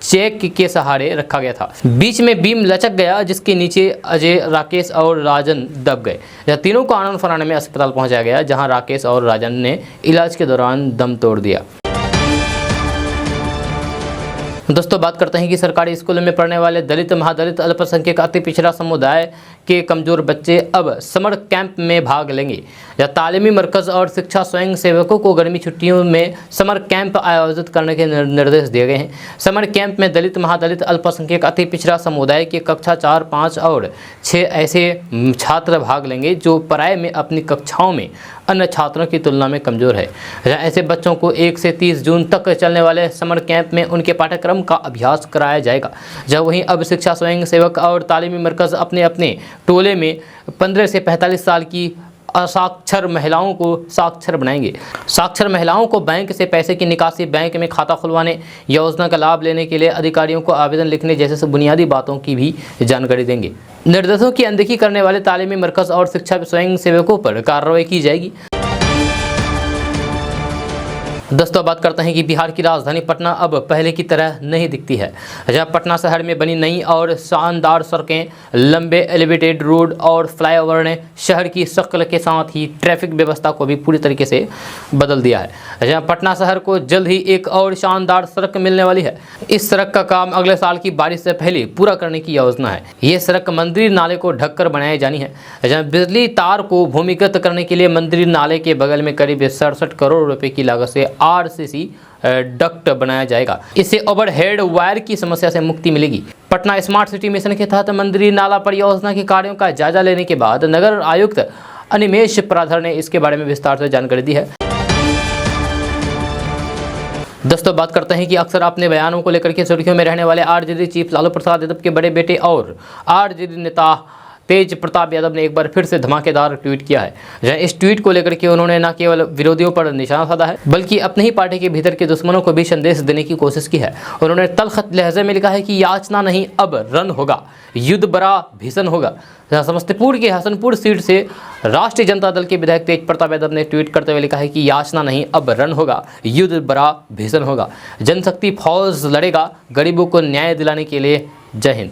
चेक के सहारे रखा गया था। बीच में बीम लचक गया, जिसके नीचे अजय, राकेश और राजन दब गए। जहाँ तीनों को आनन फराने में अस्पताल पहुंचाया गया, जहां राकेश और राजन ने इलाज के दौरान दम तोड़ दिया। दोस्तों बात करते हैं कि सरकारी स्कूलों में पढ़ने वाले दलित, महादलित, अल्पसंख्यक, अति पिछड़ा समुदाय के कमजोर बच्चे अब समर कैंप में भाग लेंगे। या तालीमी मरकज़ और शिक्षा स्वयं सेवकों को गर्मी छुट्टियों में समर कैंप आयोजित करने के निर्देश दिए गए हैं। समर कैंप में दलित, महादलित, अल्पसंख्यक, अति पिछड़ा समुदाय के कक्षा 4, 5 और 6 ऐसे छात्र भाग लेंगे जो पढ़ाई में अपनी कक्षाओं में अन्य छात्रों की तुलना में कमज़ोर है। ऐसे बच्चों को 1 से 30 जून तक चलने वाले समर कैंप में उनके पाठ्यक्रम का अभ्यास कराया जाएगा। जब वहीं अब शिक्षा स्वयं सेवक और तालीमी मरकज़ अपने अपने टोले में 15 से 45 साल की असाक्षर महिलाओं को साक्षर बनाएंगे। साक्षर महिलाओं को बैंक से पैसे की निकासी, बैंक में खाता खुलवाने, योजना का लाभ लेने के लिए अधिकारियों को आवेदन लिखने जैसे बुनियादी बातों की भी जानकारी देंगे। निर्देशों की अनदेखी करने वाले तालीमी मरकज़ और शिक्षा स्वयं सेवकों पर कार्रवाई की जाएगी। दोस्तों बात करते हैं कि बिहार की राजधानी पटना अब पहले की तरह नहीं दिखती है। जहां पटना शहर में बनी नई और शानदार सड़कें, लंबे एलिवेटेड रोड और फ्लाईओवर ने शहर की शक्ल के साथ ही ट्रैफिक व्यवस्था को भी पूरी तरीके से बदल दिया है। जहां पटना शहर को जल्द ही एक और शानदार सड़क मिलने वाली है। इस सड़क का काम अगले साल की बारिश से पहले पूरा करने की योजना है। ये सड़क मंदिर नाले को ढककर बनाई जानी है। जहाँ बिजली तार को भूमिगत करने के लिए मंदिर नाले के बगल में करीब 67 करोड़ रुपए की लागत से RCC डक्ट बनाया जाएगा। इससे ओवरहेड वायर की समस्या से मुक्ति मिलेगी। पटना स्मार्ट सिटी मिशन के तहत मंदिर नाला परियोजना के कार्यों का जायजा लेने के बाद नगर आयुक्त अनिमेश प्राधर ने इसके बारे में विस्तार से जानकारी दी है। दोस्तों बात करते हैं कि अक्सर अपने बयानों को लेकर के सुर्खियों में रहने वाले आरजेडी चीफ लालू प्रसाद यादव के बड़े बेटे और आरजेडी नेता तेज प्रताप यादव ने एक बार फिर से धमाकेदार ट्वीट किया है। इस ट्वीट को लेकर के उन्होंने न केवल विरोधियों पर निशाना साधा है, बल्कि अपनी ही पार्टी के भीतर के दुश्मनों को भी संदेश देने की कोशिश की है। उन्होंने तलखत लहजे में लिखा है कि याचना नहीं अब रन होगा, युद्ध बड़ा भीषण होगा। समस्तीपुर के हसनपुर सीट से राष्ट्रीय जनता दल के विधायक तेज प्रताप यादव ने ट्वीट करते हुए लिखा है कि याचना नहीं अब रन होगा, युद्ध बड़ा भीषण होगा, जनशक्ति फौज लड़ेगा गरीबों को न्याय दिलाने के लिए। जय हिंद।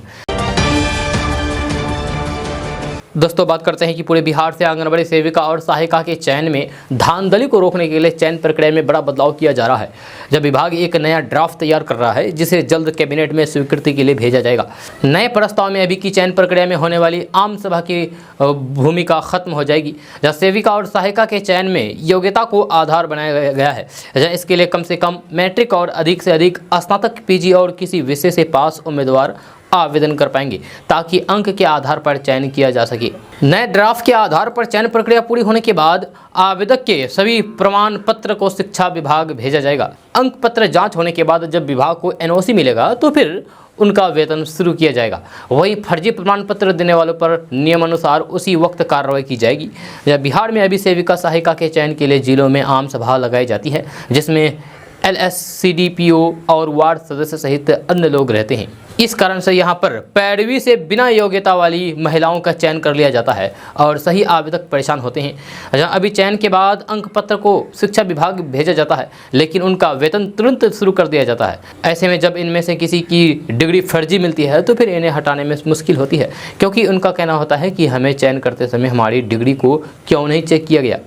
दोस्तों बात करते हैं कि पूरे बिहार से आंगनबाड़ी सेविका और सहायिका के चयन में धांधली को रोकने के लिए चयन प्रक्रिया में बड़ा बदलाव किया जा रहा है। जब विभाग एक नया ड्राफ्ट तैयार कर रहा है जिसे जल्द कैबिनेट में स्वीकृति के लिए भेजा जाएगा। नए प्रस्ताव में अभी की चयन प्रक्रिया में होने वाली आम सभा की भूमिका खत्म हो जाएगी। जहाँ सेविका और सहायिका के चयन में योग्यता को आधार बनाया गया है। जहाँ इसके लिए कम से कम मैट्रिक और अधिक से अधिक स्नातक, PG और किसी विषय से पास उम्मीदवार आवेदन कर पाएंगे, ताकि अंक के आधार पर चयन किया जा सके। नए ड्राफ्ट के आधार पर चयन प्रक्रिया पूरी होने के बाद आवेदक के सभी प्रमाण पत्र को शिक्षा विभाग भेजा जाएगा। अंक पत्र जांच होने के बाद जब विभाग को NOC मिलेगा तो फिर उनका वेतन शुरू किया जाएगा। वहीं फर्जी प्रमाण पत्र देने वालों पर नियमानुसार उसी वक्त कार्रवाई की जाएगी। बिहार में अभी सेविका सहायिका के चयन के लिए जिलों में आम सभा लगाई जाती है, जिसमें LSCDPO और वार्ड सदस्य सहित अन्य लोग रहते हैं। इस कारण से यहाँ पर पैरवी से बिना योग्यता वाली महिलाओं का चयन कर लिया जाता है और सही आवेदक परेशान होते हैं। जहाँ अभी चयन के बाद अंक पत्र को शिक्षा विभाग भेजा जाता है, लेकिन उनका वेतन तुरंत शुरू कर दिया जाता है। ऐसे में जब इनमें से किसी की डिग्री फर्जी मिलती है तो फिर इन्हें हटाने में मुश्किल होती है, क्योंकि उनका कहना होता है कि हमें चयन करते समय हमारी डिग्री को क्यों नहीं चेक किया गया।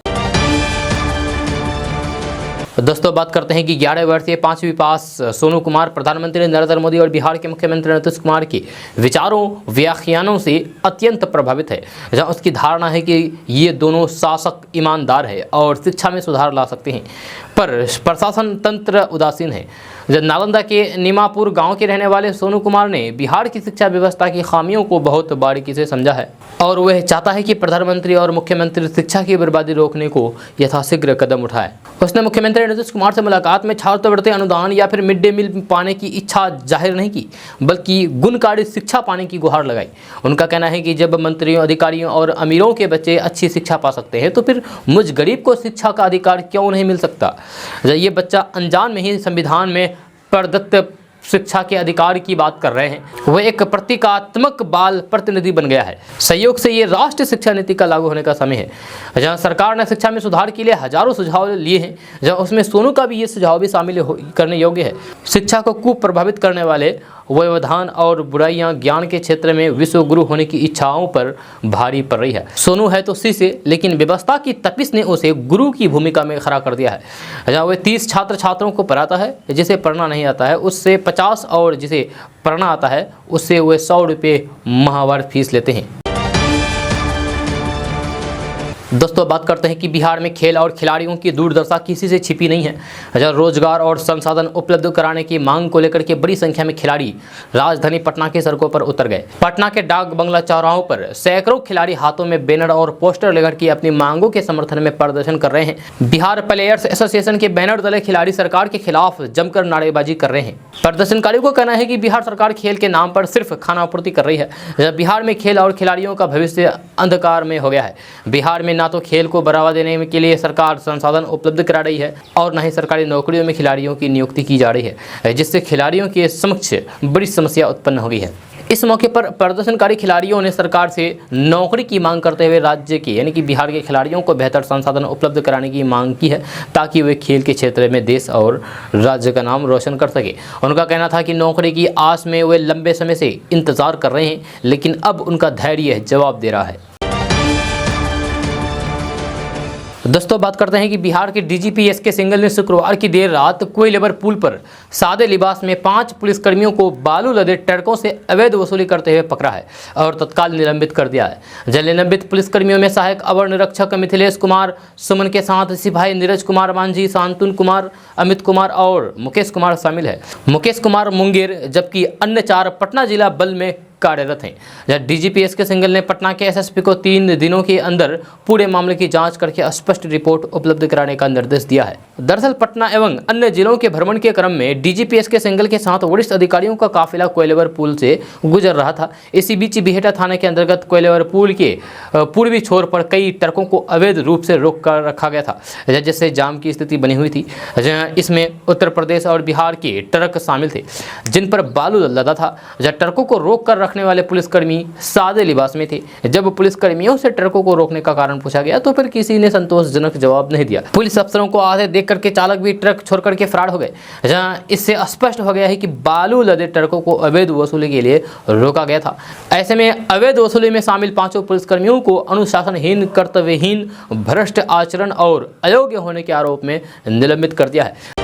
दोस्तों बात करते हैं कि 11 वर्षीय 5वीं पास सोनू कुमार प्रधानमंत्री नरेंद्र मोदी और बिहार के मुख्यमंत्री नीतीश कुमार के विचारों व्याख्यानों से अत्यंत प्रभावित है। जहां उसकी धारणा है कि ये दोनों शासक ईमानदार है और शिक्षा में सुधार ला सकते हैं, पर प्रशासन तंत्र उदासीन है। जब नालंदा के नीमापुर गांव के रहने वाले सोनू कुमार ने बिहार की शिक्षा व्यवस्था की खामियों को बहुत बारीकी से समझा है और वह चाहता है कि प्रधानमंत्री और मुख्यमंत्री शिक्षा की बर्बादी रोकने को यथाशीघ्र कदम उठाए। उसने मुख्यमंत्री नीतीश कुमार से मुलाकात में छात्रवृत्ति अनुदान या फिर मिड डे मील पाने की इच्छा जाहिर नहीं की, बल्कि गुणकारी शिक्षा पाने की गुहार लगाई। उनका कहना है कि जब मंत्रियों, अधिकारियों और अमीरों के बच्चे अच्छी शिक्षा पा सकते हैं तो फिर मुझ गरीब को शिक्षा का अधिकार क्यों नहीं मिल सकता। ये बच्चा अनजान में ही संविधान में प्रदत्त शिक्षा के अधिकार की बात कर रहे हैं। वह एक प्रतीकात्मक बाल प्रतिनिधि बन गया है। संयोग से ये राष्ट्रीय शिक्षा नीति का लागू होने का समय है, जहां सरकार ने शिक्षा में सुधार के लिए हजारों सुझाव लिए हैं, जहां उसमें सोनू का भी ये सुझाव भी शामिल करने योग्य है। शिक्षा को कुप्रभावित करने वाले व्यवधान और बुराइयां जज्ञान के क्षेत्र में विश्व गुरु होने की इच्छाओं पर भारी पड़ रही है। सोनू है तो शिष्य, लेकिन व्यवस्था की तपिश ने उसे गुरु की भूमिका में खड़ा कर दिया है। जहाँ वह 30 छात्रों को पढ़ाता है, जिसे पढ़ना नहीं आता है उससे 50 और जिसे पढ़ना आता है उससे वह 100 रुपये माहवार फीस लेते हैं। दोस्तों बात करते हैं कि बिहार में खेल और खिलाड़ियों की दुर्दशा किसी से छिपी नहीं है। जहाँ रोजगार और संसाधन उपलब्ध कराने की मांग को लेकर के बड़ी संख्या में खिलाड़ी राजधानी पटना की सड़कों पर उतर गए। पटना के डाक बंगला चौराहों पर सैकड़ों खिलाड़ी हाथों में बैनर और पोस्टर लेकर के अपनी मांगों के समर्थन में प्रदर्शन कर रहे हैं। बिहार प्लेयर्स एसोसिएशन के बैनर तले खिलाड़ी सरकार के खिलाफ जमकर नारेबाजी कर रहे हैं। प्रदर्शनकारियों को कहना है कि बिहार सरकार खेल के नाम पर सिर्फ खानापूर्ति कर रही है। बिहार में खेल और खिलाड़ियों का भविष्य अंधकार में हो गया है। बिहार में ना तो खेल को बढ़ावा देने के लिए सरकार संसाधन उपलब्ध करा रही है और न ही सरकारी नौकरियों में खिलाड़ियों की नियुक्ति की जा रही है, जिससे खिलाड़ियों के समक्ष बड़ी समस्या उत्पन्न हो गई है। इस मौके पर प्रदर्शनकारी खिलाड़ियों ने सरकार से नौकरी की मांग करते हुए राज्य के यानी कि बिहार के खिलाड़ियों को बेहतर संसाधन उपलब्ध कराने की मांग की है, ताकि वे खेल के क्षेत्र में देश और राज्य का नाम रोशन कर सके। उनका कहना था कि नौकरी की आस में वे लंबे समय से इंतजार कर रहे हैं, लेकिन अब उनका धैर्य जवाब दे रहा है। दोस्तों बात करते हैं कि बिहार के डीजीपी एसके सिंघल ने शुक्रवार की देर रात कोइलवर पुल पर सादे लिबास में 5 पुलिसकर्मियों को बालू लदे ट्रकों से अवैध वसूली करते हुए पकड़ा है और तत्काल निलंबित कर दिया है। जल निलंबित पुलिसकर्मियों में सहायक अवर निरीक्षक मिथिलेश कुमार सुमन के साथ सिपाही नीरज कुमार मांझी, शांतनु कुमार, अमित कुमार और मुकेश कुमार शामिल है। मुकेश कुमार मुंगेर जबकि अन्य 4 पटना जिला बल में कार्यरत हैं। जहाँ डीजीपी एसके सिंघल ने पटना के एसएसपी को 3 दिनों के अंदर पूरे मामले की जांच करके स्पष्ट रिपोर्ट उपलब्ध कराने का निर्देश दिया है। दरअसल पटना एवं अन्य जिलों के भ्रमण के क्रम में डीजीपी एसके सिंघल के साथ वरिष्ठ अधिकारियों का काफिला कोइलवर पुल से गुजर रहा था। इसी बीच बिहेटा थाने के अंतर्गत कोइलवर पुल के पूर्वी छोर पर कई ट्रकों को अवैध रूप से रोक कर रखा गया था, जिससे जाम की स्थिति बनी हुई थी। इसमें उत्तर प्रदेश और बिहार के ट्रक शामिल थे, जिन पर बालू लदा था। जहाँ ट्रकों को रोक कर रखने वाले पुलिसकर्मी सादे लिबास में थे। जब पुलिसकर्मियों से ट्रकों को रोकने का कारण पूछा गया तो फिर किसी ने संतोषजनक जवाब नहीं दिया। पुलिस अफसरों को आधे देख करके चालक भी ट्रक छोड़ करके फरार हो गए। जहां इससे स्पष्ट हो गया है कि बालू लदे ट्रकों को अवैध वसूली के लिए रोका गया था। ऐसे में अवैध वसूली में शामिल 5 पुलिसकर्मियों को अनुशासनहीन, कर्तव्यहीन, भ्रष्ट आचरण और अयोग्य होने के आरोप में निलंबित कर दिया है।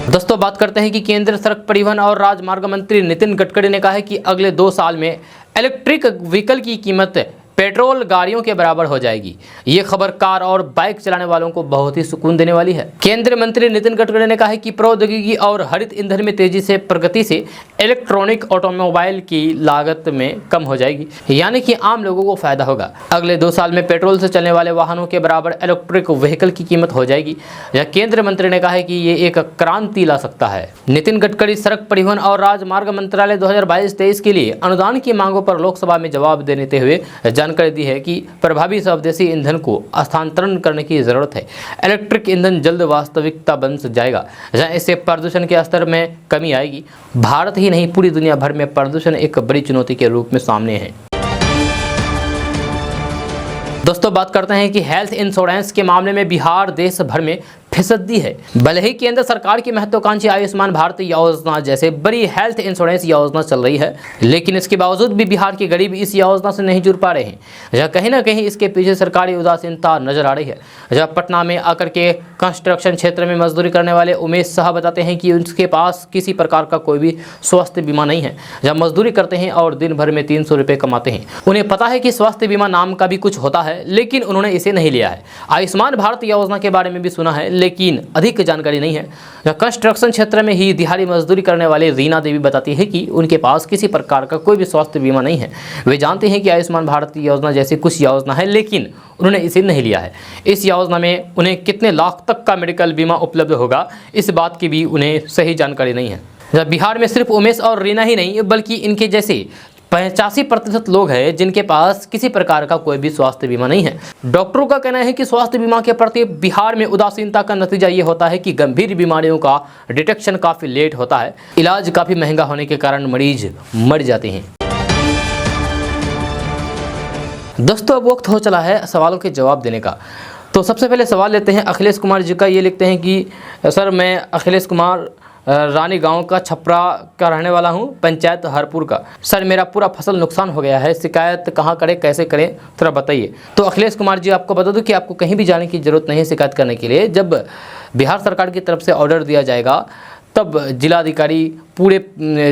दोस्तों बात करते हैं कि केंद्रीय सड़क परिवहन और राजमार्ग मंत्री नितिन गडकरी ने कहा है कि अगले 2 साल में इलेक्ट्रिक व्हीकल की कीमत पेट्रोल गाड़ियों के बराबर हो जाएगी। ये खबर कार और बाइक चलाने वालों को बहुत ही सुकून देने वाली है। केंद्रीय मंत्री नितिन गडकरी ने कहा है कि प्रौद्योगिकी और हरित ईंधन में तेजी से प्रगति से इलेक्ट्रॉनिक ऑटोमोबाइल की लागत में कम हो जाएगी, यानी कि आम लोगों को फायदा होगा। अगले 2 साल में पेट्रोल से चलने वाले वाहनों के बराबर इलेक्ट्रिक व्हीकल की कीमत हो जाएगी। यह केंद्रीय मंत्री ने कहा है कि ये एक क्रांति ला सकता है। नितिन गडकरी सड़क परिवहन और राजमार्ग मंत्रालय 2022-23 के लिए अनुदान की मांगों पर लोकसभा में जवाब देते हुए जानकारी दी है कि प्रभावी स्वदेशी ईंधन को स्थानांतरण करने की जरूरत है। इलेक्ट्रिक ईंधन जल्द वास्तविकता बन जाएगा, जहां इससे प्रदूषण के स्तर में कमी आएगी। भारत ही नहीं, पूरी दुनिया भर में प्रदूषण एक बड़ी चुनौती के रूप में सामने है। दोस्तों, बात करते हैं कि हेल्थ इंश्योरेंस के मामले में बिहार देश भर में फिसदी है। भले ही केंद्र सरकार की महत्वाकांक्षी आयुष्मान भारत योजना जैसे बड़ी हेल्थ इंश्योरेंस योजना चल रही है, लेकिन इसके बावजूद भी बिहार के गरीब इस योजना से नहीं जुड़ पा रहे हैं। जहाँ कहीं ना कहीं इसके पीछे सरकारी उदासीनता नजर आ रही है। जहाँ पटना में आकर के कंस्ट्रक्शन क्षेत्र में मजदूरी करने वाले उमेश शाह बताते हैं कि उनके पास किसी प्रकार का कोई भी स्वास्थ्य बीमा नहीं है। जहाँ मजदूरी करते हैं और दिन भर में 300 रुपये कमाते हैं। उन्हें पता है कि स्वास्थ्य बीमा नाम का भी कुछ होता है, लेकिन उन्होंने इसे नहीं लिया है। आयुष्मान भारत योजना के बारे में भी सुना है, लेकिन अधिक जानकारी नहीं है। कंस्ट्रक्शन क्षेत्र में ही दिहाड़ी मजदूरी करने वाले रीना देवी बताती है कि उनके पास किसी प्रकार का कोई भी स्वास्थ्य बीमा नहीं है। वे जानते हैं कि आयुष्मान भारत योजना जैसी कुछ योजना है, लेकिन उन्होंने इसे नहीं लिया है। इस योजना में उन्हें कितने लाख तक का मेडिकल बीमा उपलब्ध होगा, इस बात की भी उन्हें सही जानकारी नहीं है। बिहार में सिर्फ उमेश और रीना ही नहीं, बल्कि इनके जैसे 85% लोग हैं जिनके पास किसी प्रकार का कोई भी स्वास्थ्य बीमा नहीं है। डॉक्टरों का कहना है कि स्वास्थ्य बीमा के प्रति बिहार में उदासीनता का नतीजा ये होता है कि गंभीर बीमारियों का डिटेक्शन काफ़ी लेट होता है। इलाज काफ़ी महंगा होने के कारण मरीज मर जाते हैं। दोस्तों, अब वक्त हो चला है सवालों के जवाब देने का। तो सबसे पहले सवाल लेते हैं अखिलेश कुमार जी का। ये लिखते हैं कि सर, मैं अखिलेश कुमार रानी गांव का छपरा का रहने वाला हूं, पंचायत हरपुर का। सर, मेरा पूरा फसल नुकसान हो गया है, शिकायत कहां करें, कैसे करें, थोड़ा बताइए। तो अखिलेश कुमार जी, आपको बता दूं कि आपको कहीं भी जाने की ज़रूरत नहीं है शिकायत करने के लिए। जब बिहार सरकार की तरफ से ऑर्डर दिया जाएगा, तब जिलाधिकारी पूरे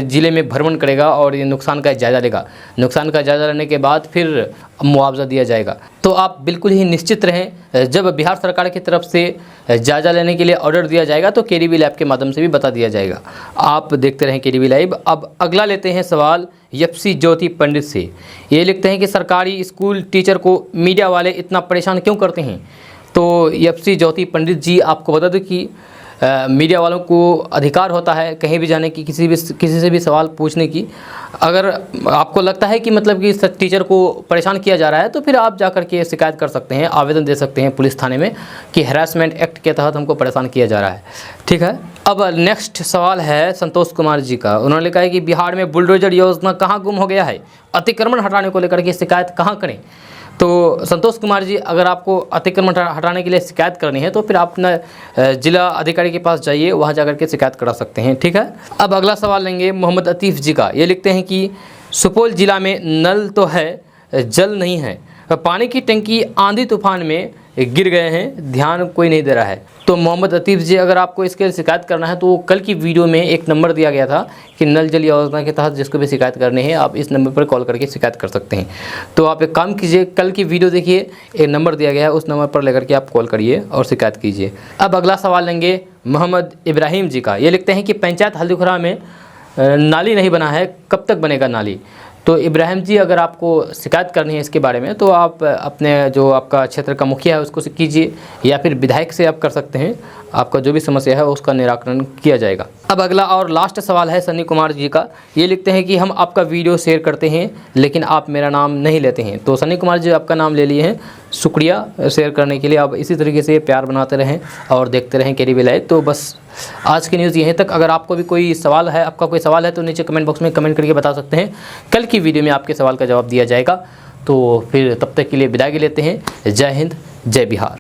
ज़िले में भ्रमण करेगा और ये नुकसान का जायज़ा लेगा। नुकसान का जायज़ा लेने के बाद फिर मुआवजा दिया जाएगा। तो आप बिल्कुल ही निश्चित रहें, जब बिहार सरकार की तरफ से जायज़ा लेने के लिए ऑर्डर दिया जाएगा तो केडीबी लाइव के माध्यम से भी बता दिया जाएगा। आप देखते रहें केडीबी लाइव। अब अगला लेते हैं सवाल यपसी ज्योति पंडित से। ये लिखते हैं कि सरकारी स्कूल टीचर को मीडिया वाले इतना परेशान क्यों करते हैं। तो यपसी ज्योति पंडित जी, आपको बता दूँ कि मीडिया वालों को अधिकार होता है कहीं भी जाने की, किसी से भी सवाल पूछने की। अगर आपको लगता है कि मतलब कि टीचर को परेशान किया जा रहा है, तो फिर आप जाकर के शिकायत कर सकते हैं, आवेदन दे सकते हैं पुलिस थाने में कि हैरेसमेंट एक्ट के तहत हमको परेशान किया जा रहा है। ठीक है। अब नेक्स्ट सवाल है संतोष कुमार जी का। उन्होंने लिखा है कि बिहार में बुलडोजर योजना कहाँ गुम हो गया है, अतिक्रमण हटाने को लेकर के शिकायत कहाँ करें। तो संतोष कुमार जी, अगर आपको अतिक्रमण हटाने के लिए शिकायत करनी है तो फिर आप अपना जिला अधिकारी के पास जाइए, वहाँ जाकर के शिकायत करा सकते हैं। ठीक है। अब अगला सवाल लेंगे मोहम्मद अतीफ़ जी का। ये लिखते हैं कि सुपौल जिला में नल तो है, जल नहीं है, पानी की टंकी आंधी तूफान में गिर गए हैं, ध्यान कोई नहीं दे रहा है। तो मोहम्मद अतीफ़ जी, अगर आपको इसके शिकायत करना है तो कल की वीडियो में एक नंबर दिया गया था कि नल जल योजना के तहत जिसको भी शिकायत करनी है, आप इस नंबर पर कॉल करके शिकायत कर सकते हैं। तो आप एक काम कीजिए, कल की वीडियो देखिए, एक नंबर दिया गया है, उस नंबर पर लेकर के आप कॉल करिए और शिकायत कीजिए। अब अगला सवाल लेंगे मोहम्मद इब्राहिम जी का। ये लिखते हैं कि पंचायत हल्दीखुरा में नाली नहीं बना है, कब तक बनेगा नाली। तो इब्राहिम जी, अगर आपको शिकायत करनी है इसके बारे में तो आप अपने जो आपका क्षेत्र का मुखिया है उसको से कीजिए, या फिर विधायक से आप कर सकते हैं। आपका जो भी समस्या है उसका निराकरण किया जाएगा। अब अगला और लास्ट सवाल है सन्नी कुमार जी का। ये लिखते हैं कि हम आपका वीडियो शेयर करते हैं लेकिन आप मेरा नाम नहीं लेते हैं। तो सन्नी कुमार जी, आपका नाम ले लिए हैं, शुक्रिया शेयर करने के लिए। आप इसी तरीके से प्यार बनाते रहें और देखते रहें केडीबी लाइव। तो बस आज की न्यूज़ यहीं तक। अगर आपको भी कोई सवाल है, आपका कोई सवाल है तो नीचे कमेंट बॉक्स में कमेंट करके बता सकते हैं। कल की वीडियो में आपके सवाल का जवाब दिया जाएगा। तो फिर तब तक के लिए विदाई लेते हैं। जय हिंद, जय बिहार।